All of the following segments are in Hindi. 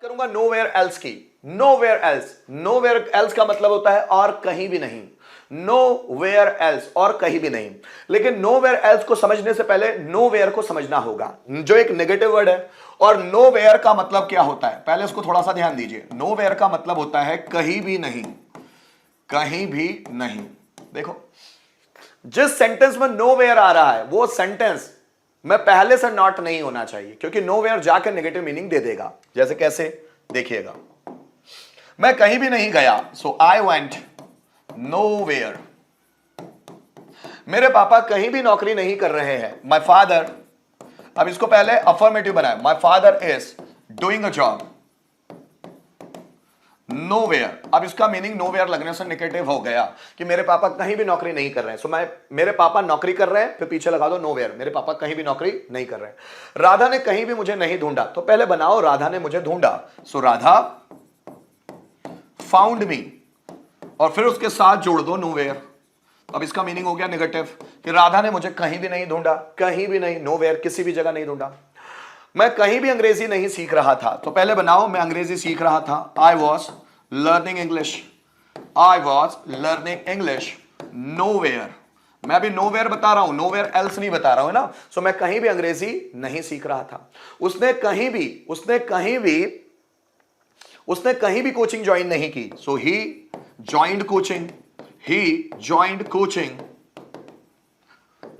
करूंगा नोवेयर एल्स की। नोवेयर एल्स, नोवेयर एल्स का मतलब होता है और कहीं भी नहीं। नोवेयर एल्स, और कहीं भी नहीं। लेकिन नोवेयर एल्स को समझने से पहले नोवेयर को समझना होगा, जो एक नेगेटिव वर्ड है। और नोवेयर का मतलब क्या होता है, पहले उसको थोड़ा सा ध्यान दीजिए। नोवेयर का मतलब होता है कहीं भी नहीं, कहीं भी नहीं। देखो, जिस सेंटेंस में नोवेयर आ रहा है वो सेंटेंस में पहले से नॉट नहीं होना चाहिए, क्योंकि नोवेयर जाकर नेगेटिव मीनिंग दे देगा। जैसे कैसे, देखिएगा, मैं कहीं भी नहीं गया, सो आई वेंट नोवेयर। मेरे पापा कहीं भी नौकरी नहीं कर रहे हैं, माई फादर, अब इसको पहले अफर्मेटिव बनाए, my father is doing a job nowhere. अब इसका मीनिंग नोवेयर लगने से नेगेटिव हो गया कि मेरे पापा कहीं भी नौकरी नहीं कर रहे हैं। सो मैं, मेरे पापा नौकरी कर रहे हैं, फिर पीछे लगा दो नोवेयर, मेरे पापा कहीं भी नौकरी नहीं कर रहे हैं। राधा ने कहीं भी मुझे नहीं ढूंढा, तो पहले बनाओ राधा ने मुझे ढूंढा, सो राधा फाउंड मी, और फिर उसके साथ जोड़ दो नोवेयर। अब इसका मीनिंग हो गया नेगेटिव कि राधा ने मुझे कहीं भी नहीं ढूंढा, कहीं भी नहीं, नोवेयर, किसी भी जगह नहीं ढूंढा। मैं कहीं भी अंग्रेजी नहीं सीख रहा था, तो पहले बनाओ मैं अंग्रेजी सीख रहा था, I was learning English, I was learning English nowhere. मैं भी नोवेयर बता रहा हूं, नोवेयर एल्स नहीं बता रहा हूं ना। सो मैं कहीं भी अंग्रेजी नहीं सीख रहा था। उसने कहीं भी कोचिंग ज्वाइन नहीं की, so he joined coaching, he joined coaching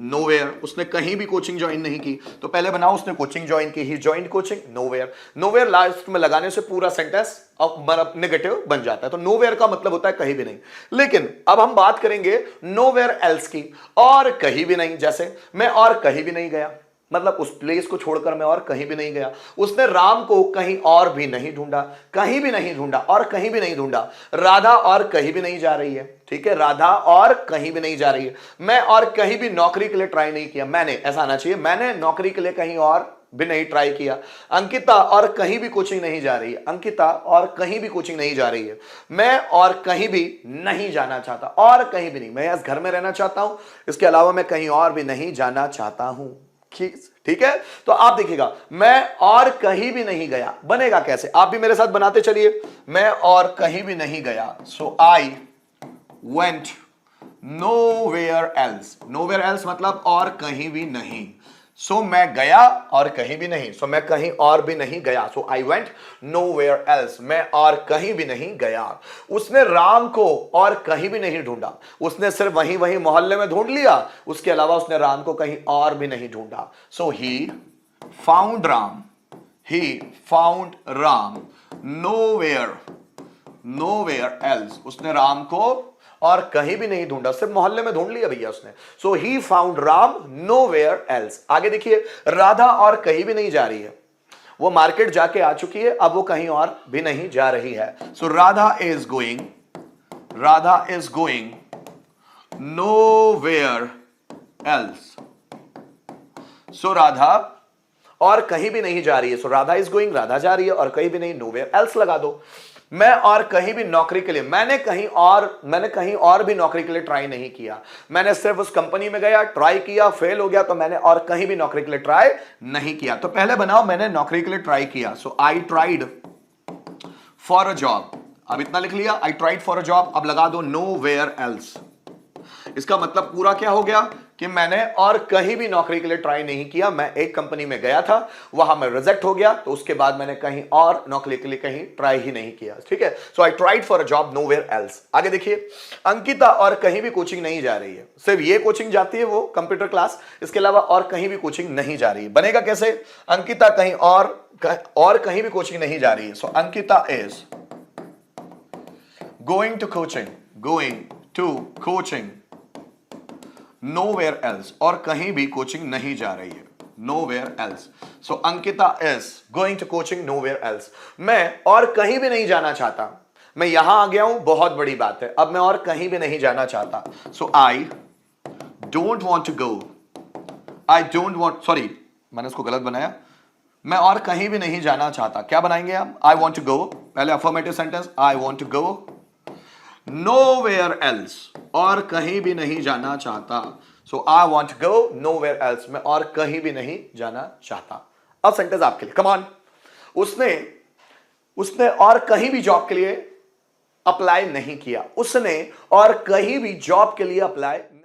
nowhere. उसने कहीं भी कोचिंग ज्वाइन नहीं की, तो पहले बनाओ उसने कोचिंग ज्वाइन की, ही joined coaching nowhere. Nowhere last में लगाने से पूरा सेंटेंस अब नेगेटिव बन जाता है। तो नोवेयर का मतलब होता है कहीं भी नहीं। लेकिन अब हम बात करेंगे नोवेयर एल्स की, और कहीं भी नहीं। जैसे मैं और कहीं भी नहीं गया, मतलब उस प्लेस को छोड़कर मैं और कहीं भी नहीं गया। उसने राम को कहीं और भी नहीं ढूंढा, कहीं भी नहीं ढूंढा, और कहीं भी नहीं ढूंढा। राधा और कहीं भी नहीं जा रही है, ठीक है, राधा और कहीं भी नहीं जा रही है। मैं और कहीं भी नौकरी के लिए ट्राई नहीं किया, मैंने, ऐसा आना चाहिए, मैंने नौकरी के लिए कहीं और भी नहीं ट्राई किया। अंकिता और कहीं भी कोचिंग नहीं जा रही है, अंकिता और कहीं भी कोचिंग नहीं जा रही है। मैं और कहीं भी नहीं जाना चाहता, और कहीं भी नहीं, मैं इस घर में रहना चाहता हूं, इसके अलावा मैं कहीं और भी नहीं जाना चाहता हूं। ठीक है, तो आप देखिएगा, मैं और कहीं भी नहीं गया बनेगा कैसे, आप भी मेरे साथ बनाते चलिए। मैं और कहीं भी नहीं गया, so I went nowhere else. Nowhere else मतलब और कहीं भी नहीं। सो मैं गया और कहीं भी नहीं, सो मैं कहीं और भी नहीं गया, so I went nowhere else. मैं और कहीं भी नहीं गया। उसने राम को और कहीं भी नहीं ढूंढा, उसने सिर्फ वहीं वहीं मोहल्ले में ढूंढ लिया, उसके अलावा उसने राम को कहीं और भी नहीं ढूंढा। So he found Ram, he found Ram nowhere, nowhere else. उसने राम को और कहीं भी नहीं ढूंढा, सिर्फ मोहल्ले में ढूंढ लिया भैया उसने। So he found Ram nowhere else. आगे देखिए, राधा और कहीं भी नहीं जा रही है, वो मार्केट जाके आ चुकी है, अब वो कहीं और भी नहीं जा रही है। So Radha is going, Radha is going nowhere else. So Radha और कहीं भी नहीं जा रही है, so Radha is going, Radha जा रही है, और कहीं भी नहीं, नोवेयर एल्स लगा दो। मैं और कहीं भी नौकरी के लिए, मैंने कहीं और भी नौकरी के लिए ट्राई नहीं किया, मैंने सिर्फ उस कंपनी में गया, ट्राई किया, फेल हो गया, तो मैंने और कहीं भी नौकरी के लिए ट्राई नहीं किया। तो पहले बनाओ मैंने नौकरी के लिए ट्राई किया, so I tried for a job. अब इतना लिख लिया, I tried for a job. अब लगा दो नोवेयर एल्स। इसका मतलब पूरा क्या हो गया कि मैंने और कहीं भी नौकरी के लिए ट्राई नहीं किया। मैं एक कंपनी में गया था, वहां मैं रिजेक्ट हो गया, तो उसके बाद मैंने कहीं और नौकरी के लिए कहीं ट्राई ही नहीं किया। ठीक है, so I tried for a job nowhere else. आगे देखिए, अंकिता और कहीं भी कोचिंग नहीं जा रही है, सिर्फ ये कोचिंग जाती है वो कंप्यूटर क्लास, इसके अलावा और कहीं भी कोचिंग नहीं जा रही है। बनेगा कैसे, अंकिता कहीं और कहीं भी कोचिंग नहीं जा रही है, so Ankita is going to coaching, going to coaching nowhere else, और कहीं भी कोचिंग नहीं जा रही है, nowhere else. So Ankita is going to coaching nowhere else. मैं और कहीं भी नहीं जाना चाहता, मैं यहां आ गया हूं, बहुत बड़ी बात है, अब मैं और कहीं भी नहीं जाना चाहता। So I don't want to go, I don't want, sorry मैंने इसको गलत बनाया, मैं और कहीं भी नहीं जाना चाहता। क्या बनाएंगे हम, आई वॉन्ट टू गो, पहले affirmative sentence, I want to go nowhere else, और कहीं भी नहीं जाना चाहता। So I want to go nowhere else, मैं और कहीं भी नहीं जाना चाहता। अब सेंटेंस आपके लिए, कम ऑन। उसने उसने और कहीं भी जॉब के लिए अप्लाई नहीं किया, उसने और कहीं भी जॉब के लिए अप्लाई